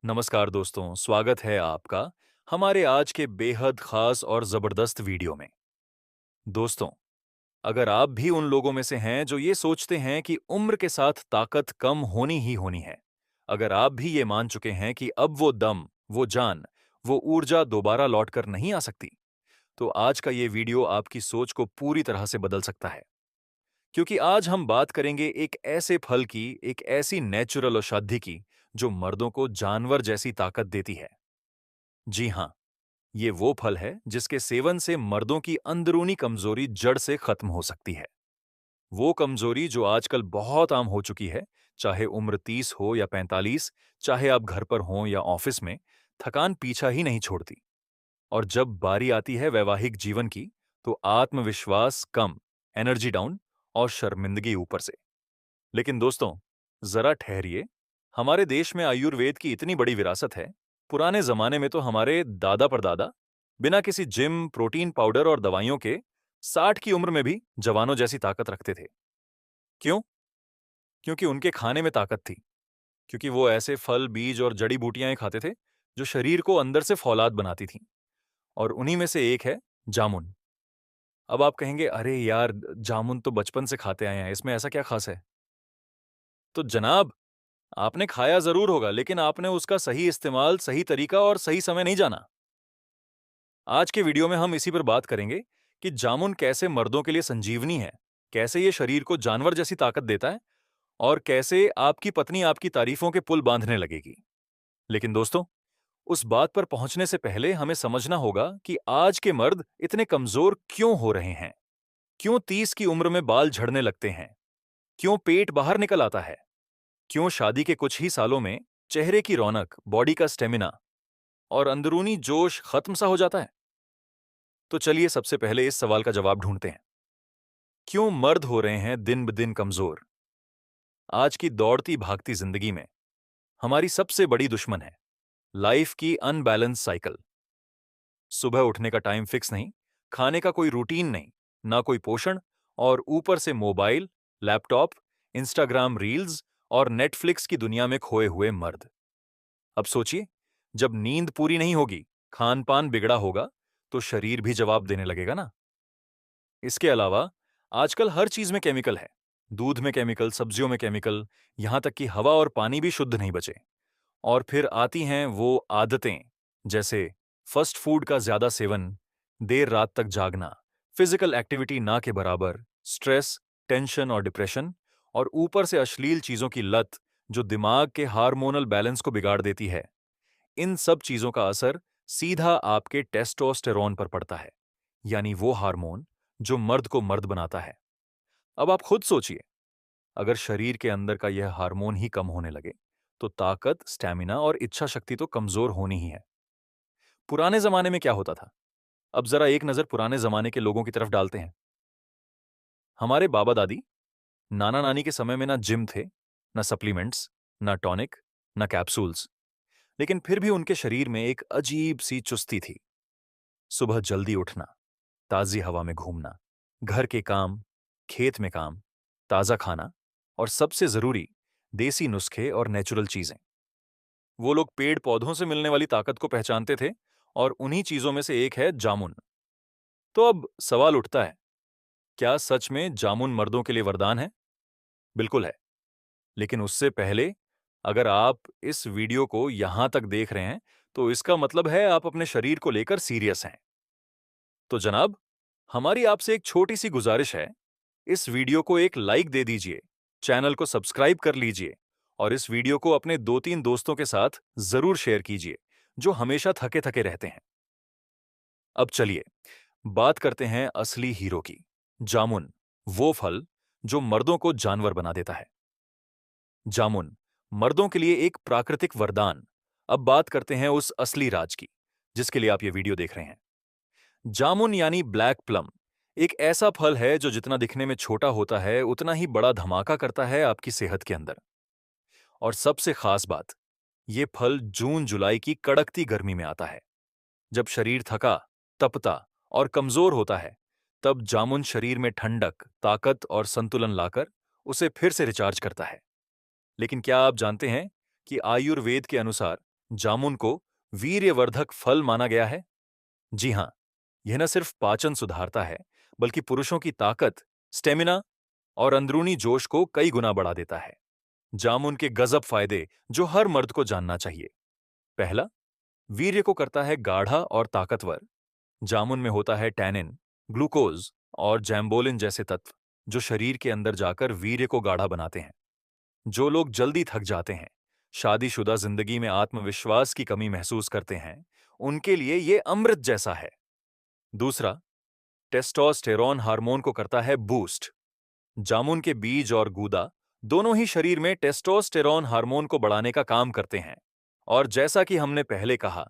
नमस्कार दोस्तों, स्वागत है आपका हमारे आज के बेहद खास और जबरदस्त वीडियो में। दोस्तों, अगर आप भी उन लोगों में से हैं जो ये सोचते हैं कि उम्र के साथ ताकत कम होनी ही होनी है, अगर आप भी ये मान चुके हैं कि अब वो दम, वो जान, वो ऊर्जा दोबारा लौटकर नहीं आ सकती, तो आज का ये वीडियो आपकी सोच को पूरी तरह से बदल सकता है। क्योंकि आज हम बात करेंगे एक ऐसे फल की, एक ऐसी नेचुरल औषधि की, जो मर्दों को जानवर जैसी ताकत देती है। जी हाँ, ये वो फल है जिसके सेवन से मर्दों की अंदरूनी कमजोरी जड़ से खत्म हो सकती है। वो कमजोरी जो आजकल बहुत आम हो चुकी है, चाहे उम्र 30 हो या 45, चाहे आप घर पर हों या ऑफिस में, थकान पीछा ही नहीं छोड़ती। और जब बारी आती है वैवाहिक जीवन की, तो आत्मविश्वास कम, एनर्जी डाउन और शर्मिंदगी ऊपर से। लेकिन दोस्तों, जरा ठहरिए। हमारे देश में आयुर्वेद की इतनी बड़ी विरासत है। पुराने जमाने में तो हमारे दादा परदादा बिना किसी जिम, प्रोटीन पाउडर और दवाइयों के 60 की उम्र में भी जवानों जैसी ताकत रखते थे। क्यों? क्योंकि उनके खाने में ताकत थी। क्योंकि वो ऐसे फल, बीज और जड़ी बूटियां खाते थे जो शरीर को अंदर से फौलाद बनाती थीं। और उन्हीं में से एक है जामुन। अब आप कहेंगे, अरे यार, जामुन तो बचपन से खाते आए हैं, इसमें ऐसा क्या खास है? तो जनाब, आपने खाया जरूर होगा, लेकिन आपने उसका सही इस्तेमाल, सही तरीका और सही समय नहीं जाना। आज के वीडियो में हम इसी पर बात करेंगे कि जामुन कैसे मर्दों के लिए संजीवनी है, कैसे ये शरीर को जानवर जैसी ताकत देता है, और कैसे आपकी पत्नी आपकी तारीफों के पुल बांधने लगेगी। लेकिन दोस्तों, उस बात पर पहुंचने से पहले हमें समझना होगा कि आज के मर्द इतने कमजोर क्यों हो रहे हैं। क्यों 30 की उम्र में बाल झड़ने लगते हैं? क्यों पेट बाहर निकल आता है? क्यों शादी के कुछ ही सालों में चेहरे की रौनक, बॉडी का स्टेमिना और अंदरूनी जोश खत्म सा हो जाता है? तो चलिए सबसे पहले इस सवाल का जवाब ढूंढते हैं। क्यों मर्द हो रहे हैं दिन ब दिन कमजोर? आज की दौड़ती भागती जिंदगी में हमारी सबसे बड़ी दुश्मन है लाइफ की अनबैलेंस साइकिल। सुबह उठने का टाइम फिक्स नहीं, खाने का कोई रूटीन नहीं, ना कोई पोषण, और ऊपर से मोबाइल, लैपटॉप, इंस्टाग्राम रील्स और नेटफ्लिक्स की दुनिया में खोए हुए मर्द। अब सोचिए, जब नींद पूरी नहीं होगी, खान पान बिगड़ा होगा, तो शरीर भी जवाब देने लगेगा ना। इसके अलावा आजकल हर चीज में केमिकल है। दूध में केमिकल, सब्जियों में केमिकल, यहां तक कि हवा और पानी भी शुद्ध नहीं बचे। और फिर आती हैं वो आदतें, जैसे फास्ट फूड का ज्यादा सेवन, देर रात तक जागना, फिजिकल एक्टिविटी ना के बराबर, स्ट्रेस, टेंशन और डिप्रेशन, और ऊपर से अश्लील चीजों की लत जो दिमाग के हार्मोनल बैलेंस को बिगाड़ देती है। इन सब चीजों का असर सीधा आपके टेस्टोस्टेरोन पर पड़ता है, यानी वो हार्मोन जो मर्द को मर्द बनाता है। अब आप खुद सोचिए, अगर शरीर के अंदर का यह हार्मोन ही कम होने लगे, तो ताकत, स्टैमिना और इच्छा शक्ति तो कमजोर होनी ही है। पुराने जमाने में क्या होता था? अब जरा एक नजर पुराने जमाने के लोगों की तरफ डालते हैं। हमारे बाबा दादी, नाना नानी के समय में ना जिम थे, ना सप्लीमेंट्स, ना टॉनिक, ना कैप्सूल्स, लेकिन फिर भी उनके शरीर में एक अजीब सी चुस्ती थी। सुबह जल्दी उठना, ताजी हवा में घूमना, घर के काम, खेत में काम, ताजा खाना, और सबसे जरूरी, देसी नुस्खे और नेचुरल चीजें। वो लोग पेड़ पौधों से मिलने वाली ताकत को पहचानते थे, और उन्हीं चीजों में से एक है जामुन। तो अब सवाल उठता है, क्या सच में जामुन मर्दों के लिए वरदान है? बिल्कुल है। लेकिन उससे पहले, अगर आप इस वीडियो को यहां तक देख रहे हैं, तो इसका मतलब है आप अपने शरीर को लेकर सीरियस हैं। तो जनाब, हमारी आपसे एक छोटी सी गुजारिश है, इस वीडियो को एक लाइक दे दीजिए, चैनल को सब्सक्राइब कर लीजिए, और इस वीडियो को अपने 2-3 दोस्तों के साथ जरूर शेयर कीजिए, जो हमेशा थके थके रहते हैं। अब चलिए बात करते हैं असली हीरो की, जामुन, वो फल जो मर्दों को जानवर बना देता है। जामुन, मर्दों के लिए एक प्राकृतिक वरदान। अब बात करते हैं उस असली राज की, जिसके लिए आप ये वीडियो देख रहे हैं। जामुन यानी ब्लैक प्लम एक ऐसा फल है जो जितना दिखने में छोटा होता है, उतना ही बड़ा धमाका करता है आपकी सेहत के अंदर। और सबसे खास बात, ये फल जून जुलाई की कड़कती गर्मी में आता है, जब शरीर थका, तपता और कमजोर होता है। तब जामुन शरीर में ठंडक, ताकत और संतुलन लाकर उसे फिर से रिचार्ज करता है। लेकिन क्या आप जानते हैं कि आयुर्वेद के अनुसार जामुन को वीर्यवर्धक फल माना गया है। जी हाँ, यह न सिर्फ पाचन सुधारता है, बल्कि पुरुषों की ताकत, स्टेमिना और अंदरूनी जोश को कई गुना बढ़ा देता है। जामुन के गजब फायदे जो हर मर्द को जानना चाहिए। पहला, वीर्य को करता है गाढ़ा और ताकतवर। जामुन में होता है टैनिन, ग्लूकोज और जैम्बोलिन जैसे तत्व, जो शरीर के अंदर जाकर वीर्य को गाढ़ा बनाते हैं। जो लोग जल्दी थक जाते हैं, शादीशुदा जिंदगी में आत्मविश्वास की कमी महसूस करते हैं, उनके लिए ये अमृत जैसा है। दूसरा, टेस्टोस्टेरोन हार्मोन को करता है बूस्ट। जामुन के बीज और गूदा दोनों ही शरीर में टेस्टोस्टेरोन हार्मोन को बढ़ाने का काम करते हैं। और जैसा कि हमने पहले कहा,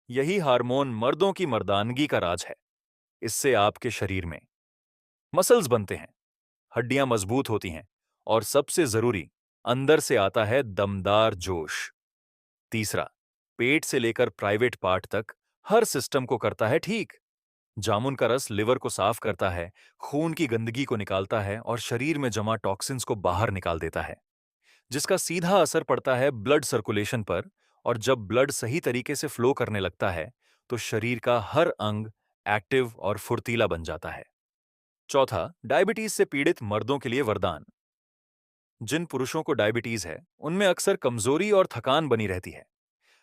यही हार्मोन मर्दों की मर्दानगी का राज है। इससे आपके शरीर में मसल्स बनते हैं, हड्डियां मजबूत होती हैं और सबसे जरूरी, अंदर से आता है दमदार जोश। तीसरा, पेट से लेकर प्राइवेट पार्ट तक हर सिस्टम को करता है ठीक। जामुन का रस लिवर को साफ करता है, खून की गंदगी को निकालता है और शरीर में जमा टॉक्सिन्स को बाहर निकाल देता है, जिसका सीधा असर पड़ता है ब्लड सर्कुलेशन पर। और जब ब्लड सही तरीके से फ्लो करने लगता है, तो शरीर का हर अंग एक्टिव और फुर्तीला बन जाता है। चौथा, डायबिटीज से पीड़ित मर्दों के लिए वरदान। जिन पुरुषों को डायबिटीज है, उनमें अक्सर कमजोरी और थकान बनी रहती है,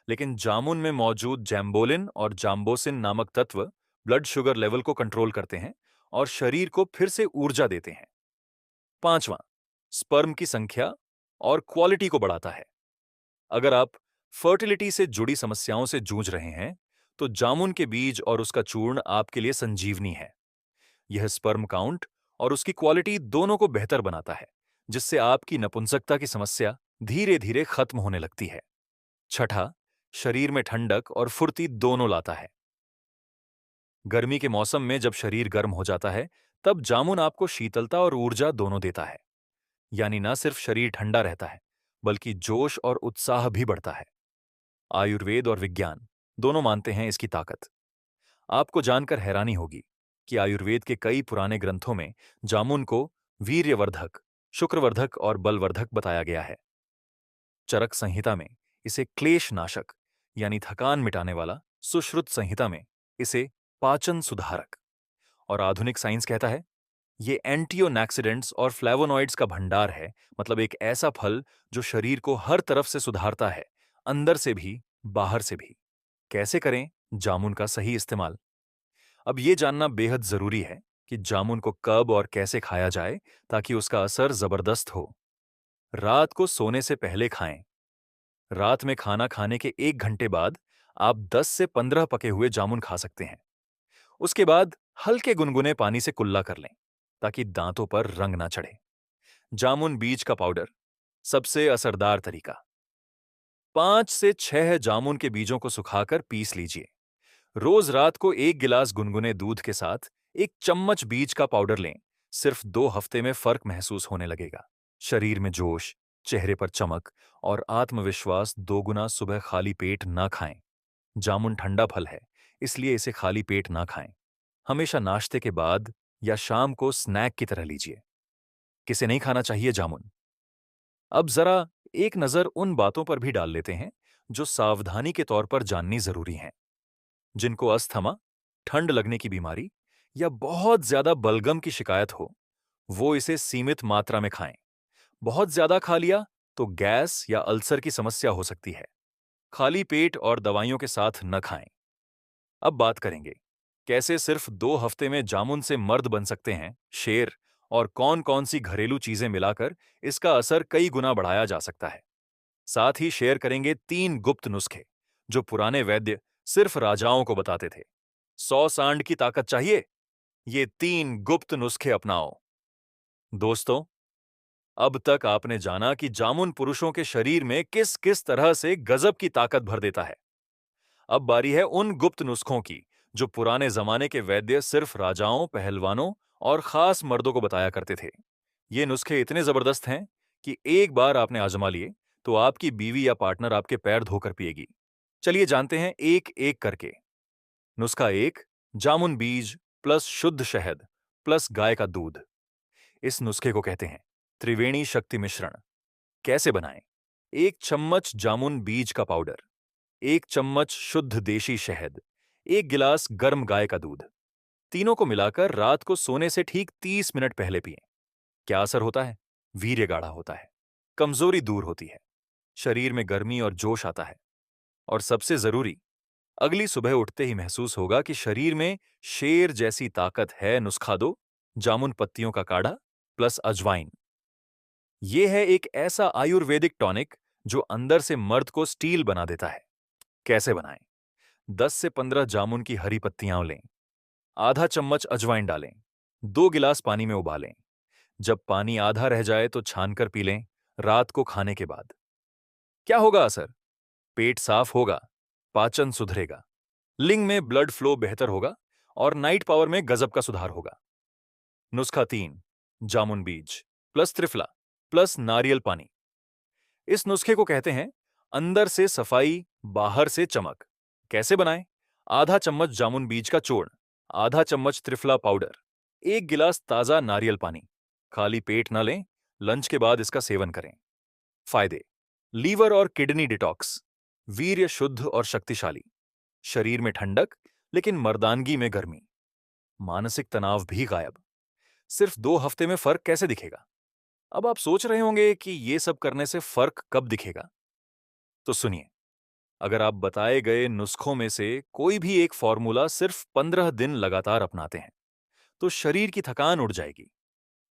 लेकिन जामुन में मौजूद जैम्बोलिन और जाम्बोसिन नामक तत्व ब्लड शुगर लेवल को कंट्रोल करते हैं और शरीर को फिर से ऊर्जा देते हैं। पांचवां, स्पर्म की संख्या और क्वालिटी को बढ़ाता है। अगर आप फर्टिलिटी से जुड़ी समस्याओं से जूझ रहे हैं, तो जामुन के बीज और उसका चूर्ण आपके लिए संजीवनी है। यह स्पर्म काउंट और उसकी क्वालिटी दोनों को बेहतर बनाता है, जिससे आपकी नपुंसकता की समस्या धीरे धीरे खत्म होने लगती है। छठा, शरीर में ठंडक और फुर्ती दोनों लाता है। गर्मी के मौसम में जब शरीर गर्म हो जाता है, तब जामुन आपको शीतलता और ऊर्जा दोनों देता है। यानी न सिर्फ शरीर ठंडा रहता है, बल्कि जोश और उत्साह भी बढ़ता है। आयुर्वेद और विज्ञान दोनों मानते हैं इसकी ताकत। आपको जानकर हैरानी होगी कि आयुर्वेद के कई पुराने ग्रंथों में जामुन को वीर्यवर्धक, शुक्रवर्धक और बलवर्धक बताया गया है। चरक संहिता में इसे क्लेश नाशक यानी थकान मिटाने वाला, सुश्रुत संहिता में इसे पाचन सुधारक, और आधुनिक साइंस कहता है ये एंटीओक्सिडेंट्स और फ्लेवोनॉइड्स का भंडार है। मतलब एक ऐसा फल जो शरीर को हर तरफ से सुधारता है, अंदर से भी, बाहर से भी। कैसे करें जामुन का सही इस्तेमाल? अब ये जानना बेहद जरूरी है कि जामुन को कब और कैसे खाया जाए ताकि उसका असर जबरदस्त हो। रात को सोने से पहले खाएं। रात में खाना खाने के 1 घंटे बाद आप 10 से 15 पके हुए जामुन खा सकते हैं। उसके बाद हल्के गुनगुने पानी से कुल्ला कर लें ताकि दांतों पर रंग ना चढ़े। जामुन बीज का पाउडर सबसे असरदार तरीका। 5 से 6 जामुन के बीजों को सुखाकर पीस लीजिए। रोज रात को 1 गिलास गुनगुने दूध के साथ 1 चम्मच बीज का पाउडर लें। सिर्फ 2 हफ्ते में फर्क महसूस होने लगेगा। शरीर में जोश, चेहरे पर चमक और आत्मविश्वास दोगुना सुबह खाली पेट ना खाएं। जामुन ठंडा फल है, इसलिए इसे खाली पेट ना खाएं। हमेशा नाश्ते के बाद या शाम को स्नैक की तरह लीजिए। किसे नहीं खाना चाहिए जामुन? अब जरा एक नजर उन बातों पर भी डाल लेते हैं जो सावधानी के तौर पर जाननी जरूरी हैं। जिनको अस्थमा, ठंड लगने की बीमारी या बहुत ज्यादा बलगम की शिकायत हो, वो इसे सीमित मात्रा में खाएं। बहुत ज्यादा खा लिया तो गैस या अल्सर की समस्या हो सकती है। खाली पेट और दवाइयों के साथ न खाएं। अब बात करेंगे कैसे सिर्फ 2 हफ्ते में जामुन से मर्द बन सकते हैं शेर, और कौन कौन सी घरेलू चीजें मिलाकर इसका असर कई गुना बढ़ाया जा सकता है। साथ ही शेयर करेंगे 3 गुप्त नुस्खे जो पुराने वैद्य सिर्फ राजाओं को बताते थे। 100 सांड की ताकत चाहिए? ये 3 गुप्त नुस्खे अपनाओ। दोस्तों, अब तक आपने जाना कि जामुन पुरुषों के शरीर में किस किस तरह से गजब की ताकत भर देता है। अब बारी है उन गुप्त नुस्खों की जो पुराने जमाने के वैद्य सिर्फ राजाओं, पहलवानों और खास मर्दों को बताया करते थे। ये नुस्खे इतने जबरदस्त हैं कि एक बार आपने आजमा लिए तो आपकी बीवी या पार्टनर आपके पैर धोकर पिएगी। चलिए जानते हैं एक एक करके। नुस्खा 1, जामुन बीज प्लस शुद्ध शहद प्लस गाय का दूध। इस नुस्खे को कहते हैं त्रिवेणी शक्ति मिश्रण। कैसे बनाएं? 1 चम्मच जामुन बीज का पाउडर, 1 चम्मच शुद्ध देशी शहद, 1 गिलास गर्म गाय का दूध। तीनों को मिलाकर रात को सोने से ठीक 30 मिनट पहले पिएं। क्या असर होता है? वीर्य गाढ़ा होता है, कमजोरी दूर होती है, शरीर में गर्मी और जोश आता है, और सबसे जरूरी, अगली सुबह उठते ही महसूस होगा कि शरीर में शेर जैसी ताकत है। नुस्खा दो, जामुन पत्तियों का काढ़ा प्लस अजवाइन। यह है एक ऐसा आयुर्वेदिक टॉनिक जो अंदर से मर्द को स्टील बना देता है। कैसे बनाएं? 10 से 15 जामुन की हरी पत्तियां लें, आधा चम्मच अजवाइन डालें, 2 गिलास पानी में उबालें। जब पानी आधा रह जाए तो छानकर पी लें, रात को खाने के बाद। क्या होगा असर? पेट साफ होगा, पाचन सुधरेगा, लिंग में ब्लड फ्लो बेहतर होगा और नाइट पावर में गजब का सुधार होगा। नुस्खा 3, जामुन बीज प्लस त्रिफला प्लस नारियल पानी। इस नुस्खे को कहते हैं अंदर से सफाई, बाहर से चमक। कैसे बनाएं? आधा चम्मच जामुन बीज का चूर्ण, आधा चम्मच त्रिफला पाउडर, 1 गिलास ताजा नारियल पानी। खाली पेट न लें, लंच के बाद इसका सेवन करें। फायदे: लीवर और किडनी डिटॉक्स, वीर्य शुद्ध और शक्तिशाली, शरीर में ठंडक लेकिन मर्दानगी में गर्मी, मानसिक तनाव भी गायब। सिर्फ 2 हफ्ते में फर्क कैसे दिखेगा? अब आप सोच रहे होंगे कि ये सब करने से फर्क कब दिखेगा? तो सुनिए, अगर आप बताए गए नुस्खों में से कोई भी एक फॉर्मूला सिर्फ 15 दिन लगातार अपनाते हैं, तो शरीर की थकान उड़ जाएगी,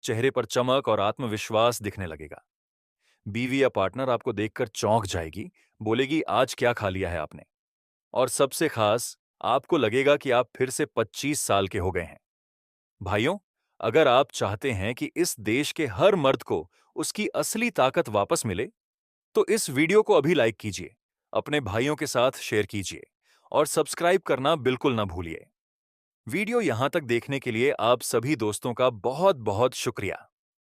चेहरे पर चमक और आत्मविश्वास दिखने लगेगा। बीवी या पार्टनर आपको देखकर चौंक जाएगी, बोलेगी आज क्या खा लिया है आपने। और सबसे खास, आपको लगेगा कि आप फिर से 25 साल के हो गए हैं। भाइयों, अगर आप चाहते हैं कि इस देश के हर मर्द को उसकी असली ताकत वापस मिले, तो इस वीडियो को अभी लाइक कीजिए, अपने भाइयों के साथ शेयर कीजिए और सब्सक्राइब करना बिल्कुल ना भूलिए। वीडियो यहां तक देखने के लिए आप सभी दोस्तों का बहुत बहुत शुक्रिया।